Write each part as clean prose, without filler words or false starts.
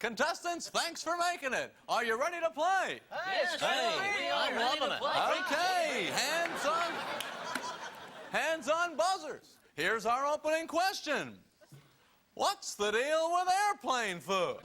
Contestants, thanks for making it. Are you ready to play? Yes, we are ready to play. Okay, hands on buzzers. Here's our opening question. What's the deal with airplane food?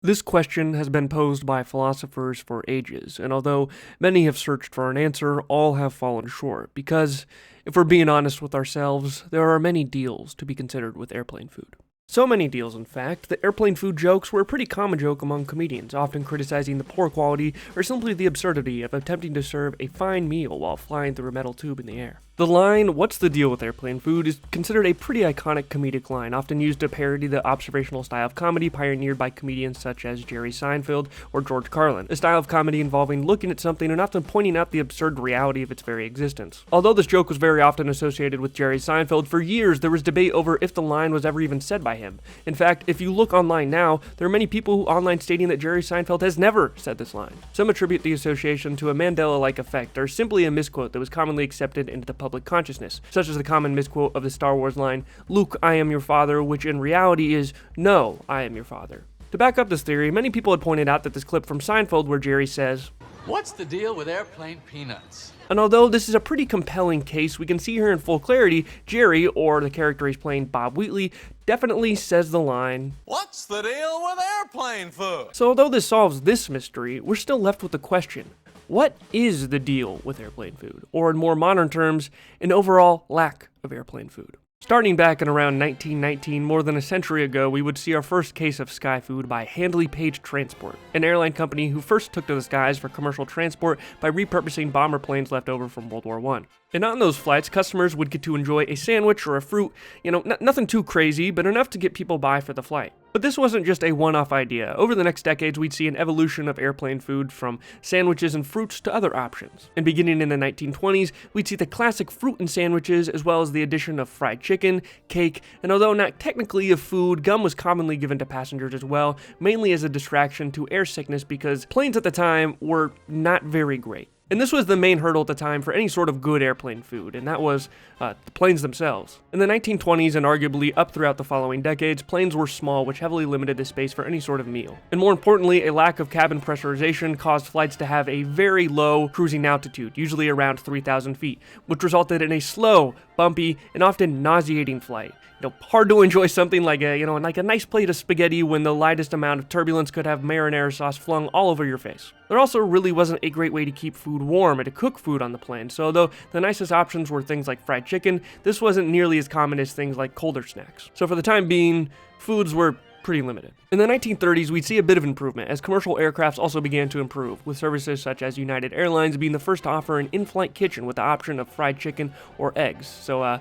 This question has been posed by philosophers for ages, and although many have searched for an answer, all have fallen short, because, if we're being honest with ourselves, there are many deals to be considered with airplane food. So many deals, in fact, that airplane food jokes were a pretty common joke among comedians, often criticizing the poor quality or simply the absurdity of attempting to serve a fine meal while flying through a metal tube in the air. The line, "What's the deal with airplane food?" is considered a pretty iconic comedic line, often used to parody the observational style of comedy pioneered by comedians such as Jerry Seinfeld or George Carlin, a style of comedy involving looking at something and often pointing out the absurd reality of its very existence. Although this joke was very often associated with Jerry Seinfeld, for years there was debate over if the line was ever even said by him. In fact, if you look online now, there are many people who online stating that Jerry Seinfeld has never said this line. Some attribute the association to a Mandela-like effect, or simply a misquote that was commonly accepted into the public consciousness, such as the common misquote of the Star Wars line, "Luke, I am your father," which in reality is, "No, I am your father." To back up this theory, many people had pointed out that this clip from Seinfeld where Jerry says, What's the deal with airplane peanuts? and although this is a pretty compelling case, we can see here in full clarity, Jerry, or the character he's playing, Bob Wheatley, definitely says the line, "What's the deal with airplane food?" So although this solves this mystery, we're still left with the question, what is the deal with airplane food? Or in more modern terms, an overall lack of airplane food. Starting back in around 1919, more than a century ago, we would see our first case of sky food by Handley Page Transport, an airline company who first took to the skies for commercial transport by repurposing bomber planes left over from World War I. And on those flights, customers would get to enjoy a sandwich or a fruit, nothing too crazy, but enough to get people by for the flight. But this wasn't just a one-off idea. Over the next decades, we'd see an evolution of airplane food from sandwiches and fruits to other options. And beginning in the 1920s, we'd see the classic fruit and sandwiches, as well as the addition of fried chicken, cake, and although not technically a food, gum was commonly given to passengers as well, mainly as a distraction to air sickness because planes at the time were not very great. And this was the main hurdle at the time for any sort of good airplane food, and that was the planes themselves. In the 1920s and arguably up throughout the following decades, planes were small, which heavily limited the space for any sort of meal. And more importantly, a lack of cabin pressurization caused flights to have a very low cruising altitude, usually around 3,000 feet, which resulted in a slow, bumpy, and often nauseating flight. Hard to enjoy something like a nice plate of spaghetti when the lightest amount of turbulence could have marinara sauce flung all over your face. There also really wasn't a great way to keep food warm and to cook food on the plane, so although the nicest options were things like fried chicken, this wasn't nearly as common as things like colder snacks. So for the time being, foods were pretty limited. In the 1930s, we'd see a bit of improvement as commercial aircrafts also began to improve, with services such as United Airlines being the first to offer an in-flight kitchen with the option of fried chicken or eggs. So,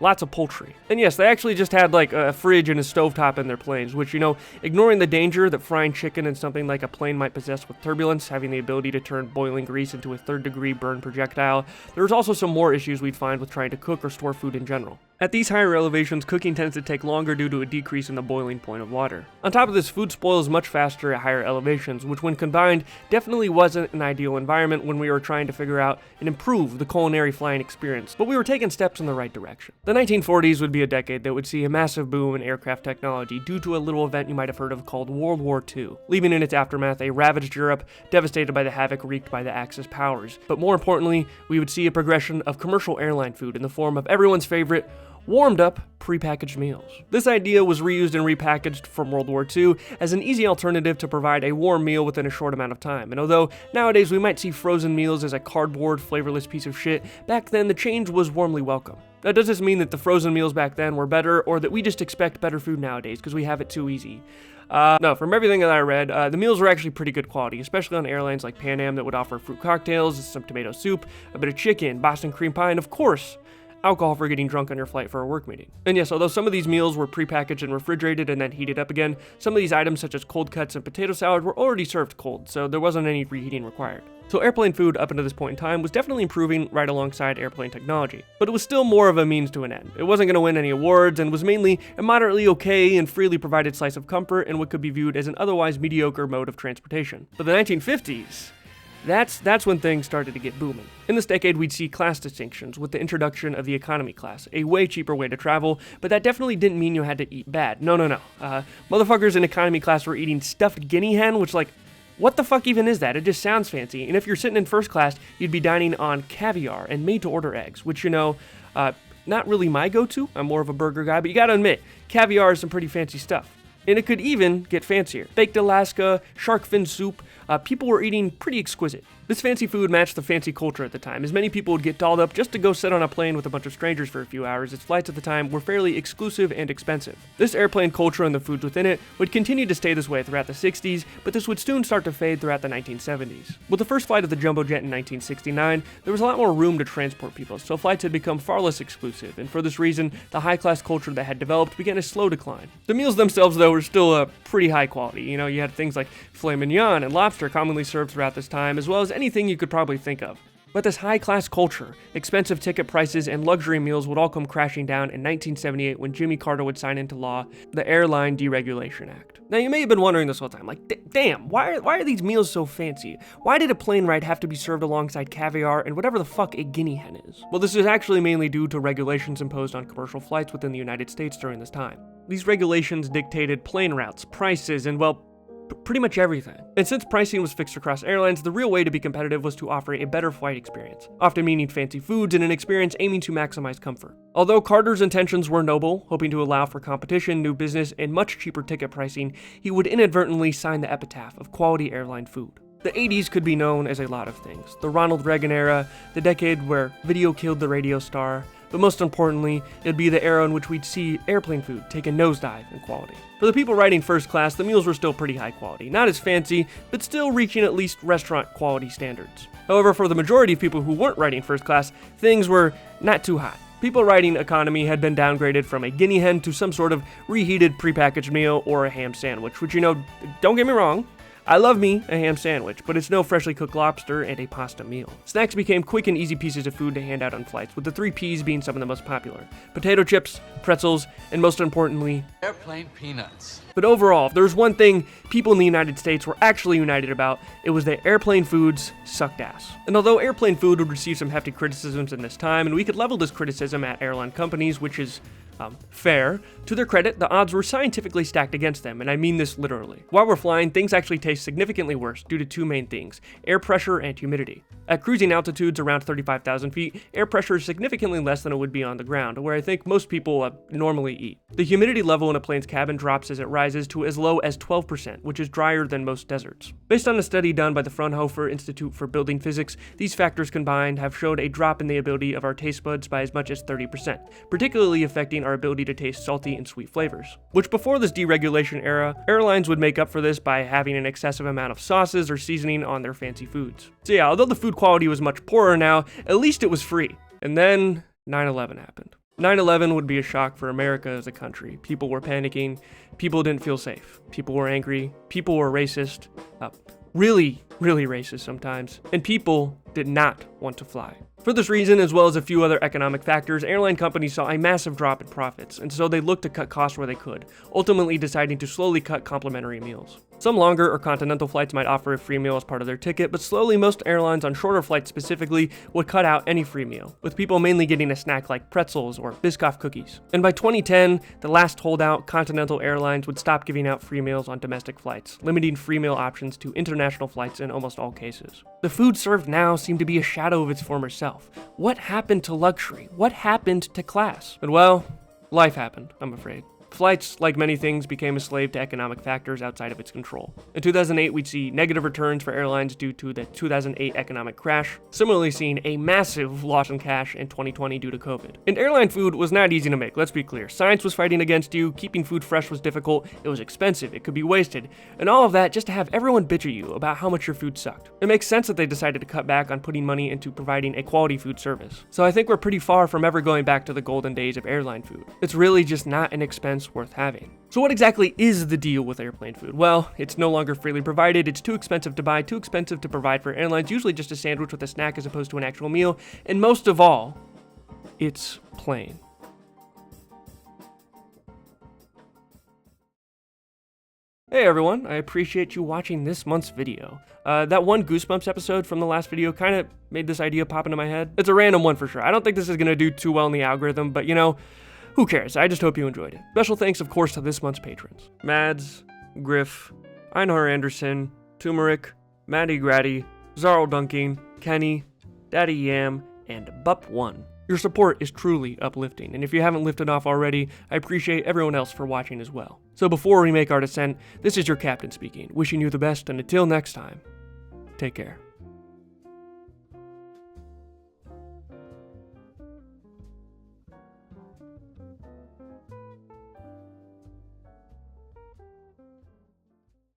lots of poultry. And yes, they actually just had like a fridge and a stovetop in their planes, which, ignoring the danger that frying chicken in something like a plane might possess with turbulence, having the ability to turn boiling grease into a third-degree burn projectile, there's also some more issues we'd find with trying to cook or store food in general. At these higher elevations, cooking tends to take longer due to a decrease in the boiling point of water. On top of this, food spoils much faster at higher elevations, which when combined, definitely wasn't an ideal environment when we were trying to figure out and improve the culinary flying experience, but we were taking steps in the right direction. The 1940s would be a decade that would see a massive boom in aircraft technology due to a little event you might have heard of called World War II, leaving in its aftermath a ravaged Europe devastated by the havoc wreaked by the Axis powers. But more importantly, we would see a progression of commercial airline food in the form of everyone's favorite warmed up, prepackaged meals. This idea was reused and repackaged from World War II as an easy alternative to provide a warm meal within a short amount of time. And although nowadays we might see frozen meals as a cardboard, flavorless piece of shit, back then the change was warmly welcome. Now, does this mean that the frozen meals back then were better, or that we just expect better food nowadays because we have it too easy? No, from everything that I read, the meals were actually pretty good quality, especially on airlines like Pan Am that would offer fruit cocktails, some tomato soup, a bit of chicken, Boston cream pie, and of course, alcohol for getting drunk on your flight for a work meeting. And yes, although some of these meals were prepackaged and refrigerated and then heated up again, some of these items such as cold cuts and potato salad were already served cold, so there wasn't any reheating required. So airplane food up until this point in time was definitely improving right alongside airplane technology, but it was still more of a means to an end. It wasn't going to win any awards and was mainly a moderately okay and freely provided slice of comfort in what could be viewed as an otherwise mediocre mode of transportation. But the 1950s, That's when things started to get booming. In this decade, we'd see class distinctions with the introduction of the economy class, a way cheaper way to travel, but that definitely didn't mean you had to eat bad. No. Motherfuckers in economy class were eating stuffed guinea hen, which, like, what the fuck even is that? It just sounds fancy. And if you're sitting in first class, you'd be dining on caviar and made-to-order eggs, which, not really my go-to. I'm more of a burger guy, but you gotta admit, caviar is some pretty fancy stuff. And it could even get fancier. Baked Alaska, shark fin soup, people were eating pretty exquisite. This fancy food matched the fancy culture at the time, as many people would get dolled up just to go sit on a plane with a bunch of strangers for a few hours, as flights at the time were fairly exclusive and expensive. This airplane culture and the foods within it would continue to stay this way throughout the 60s, but this would soon start to fade throughout the 1970s. With the first flight of the jumbo jet in 1969, there was a lot more room to transport people, so flights had become far less exclusive, and for this reason, the high-class culture that had developed began a slow decline. The meals themselves, though, were still pretty high quality. You had things like filet mignon and lobster commonly served throughout this time, as well as anything you could probably think of. But this high-class culture, expensive ticket prices, and luxury meals would all come crashing down in 1978 when Jimmy Carter would sign into law the Airline Deregulation Act. Now, you may have been wondering this whole time, like, damn, why are these meals so fancy? Why did a plane ride have to be served alongside caviar and whatever the fuck a guinea hen is? Well, this is actually mainly due to regulations imposed on commercial flights within the United States during this time. These regulations dictated plane routes, prices, and, well, pretty much everything. And since pricing was fixed across airlines, the real way to be competitive was to offer a better flight experience, often meaning fancy foods and an experience aiming to maximize comfort. Although Carter's intentions were noble, hoping to allow for competition, new business, and much cheaper ticket pricing, he would inadvertently sign the epitaph of quality airline food. The 80s could be known as a lot of things. The Ronald Reagan era, the decade where video killed the radio star, but most importantly, it'd be the era in which we'd see airplane food take a nosedive in quality. For the people riding first class, the meals were still pretty high quality. Not as fancy, but still reaching at least restaurant quality standards. However, for the majority of people who weren't riding first class, things were not too hot. People riding economy had been downgraded from a guinea hen to some sort of reheated prepackaged meal or a ham sandwich, which, don't get me wrong, I love me a ham sandwich, but it's no freshly cooked lobster and a pasta meal. Snacks became quick and easy pieces of food to hand out on flights, with the 3 Ps being some of the most popular: potato chips, pretzels, and most importantly, Airplane peanuts. But overall, if there's one thing people in the United States were actually united about, it was that airplane foods sucked ass. And although airplane food would receive some hefty criticisms in this time, and we could level this criticism at airline companies, which is fair, to their credit, the odds were scientifically stacked against them, and I mean this literally. While we're flying, things actually taste significantly worse due to 2 main things: air pressure and humidity. At cruising altitudes around 35,000 feet, air pressure is significantly less than it would be on the ground, where I think most people normally eat. The humidity level in a plane's cabin drops as it rises to as low as 12%, which is drier than most deserts. Based on a study done by the Fraunhofer Institute for Building Physics, these factors combined have showed a drop in the ability of our taste buds by as much as 30%, particularly affecting our ability to taste salty and sweet flavors. Which, before this deregulation era, airlines would make up for this by having an excessive amount of sauces or seasoning on their fancy foods. So yeah, although the food quality was much poorer now, at least it was free. And then 9/11 happened. 9/11 would be a shock for America as a country. People were panicking, people didn't feel safe, people were angry, people were racist, really racist sometimes, and people did not want to fly. For this reason, as well as a few other economic factors, airline companies saw a massive drop in profits, and so they looked to cut costs where they could, ultimately deciding to slowly cut complimentary meals. Some longer or continental flights might offer a free meal as part of their ticket, but slowly most airlines on shorter flights specifically would cut out any free meal, with people mainly getting a snack like pretzels or Biscoff cookies. And by 2010, the last holdout, Continental Airlines would stop giving out free meals on domestic flights, limiting free meal options to international flights in almost all cases. The food served now seemed to be a shadow of its former self. What happened to luxury? What happened to class? And well, life happened, I'm afraid. Flights, like many things, became a slave to economic factors outside of its control. In 2008, we'd see negative returns for airlines due to the 2008 economic crash, similarly seeing a massive loss in cash in 2020 due to COVID. And airline food was not easy to make, let's be clear. Science was fighting against you, keeping food fresh was difficult, it was expensive, it could be wasted, and all of that just to have everyone bitch at you about how much your food sucked. It makes sense that they decided to cut back on putting money into providing a quality food service. So I think we're pretty far from ever going back to the golden days of airline food. It's really just not an expense worth having. So what exactly is the deal with airplane food? Well, it's no longer freely provided, it's too expensive to buy, too expensive to provide for airlines, usually just a sandwich with a snack as opposed to an actual meal, and most of all, it's plain. Hey everyone, I appreciate you watching this month's video. That one Goosebumps episode from the last video kind of made this idea pop into my head. It's a random one for sure. I don't think this is going to do too well in the algorithm, but you know, who cares? I just hope you enjoyed it. Special thanks, of course, to this month's patrons. Mads, Griff, Einar Anderson, Turmeric, Maddie Grady, Zarl Dunking, Kenny, Daddy Yam, and Bup1. Your support is truly uplifting, and if you haven't lifted off already, I appreciate everyone else for watching as well. So before we make our descent, this is your captain speaking, wishing you the best, and until next time, take care.